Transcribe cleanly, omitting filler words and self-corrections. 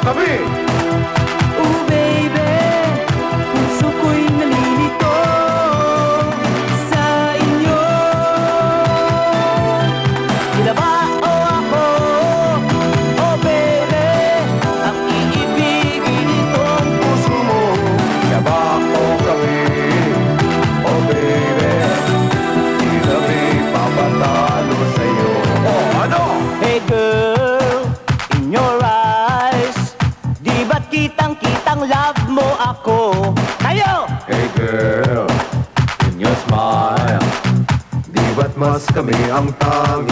kami! Oh baby, puso ko'y nalilito sa inyo. Tila ba o ako, oh baby, ang iibigin itong puso mo? Tila ba o kami? Oh baby, di kami papatalo sa'yo. Oh, ano? Hey girl, in your eyes, di ba't kitang-kitang love mo ako? Tayo! Hey girl, in your smile, di ba't mas kami ang tanging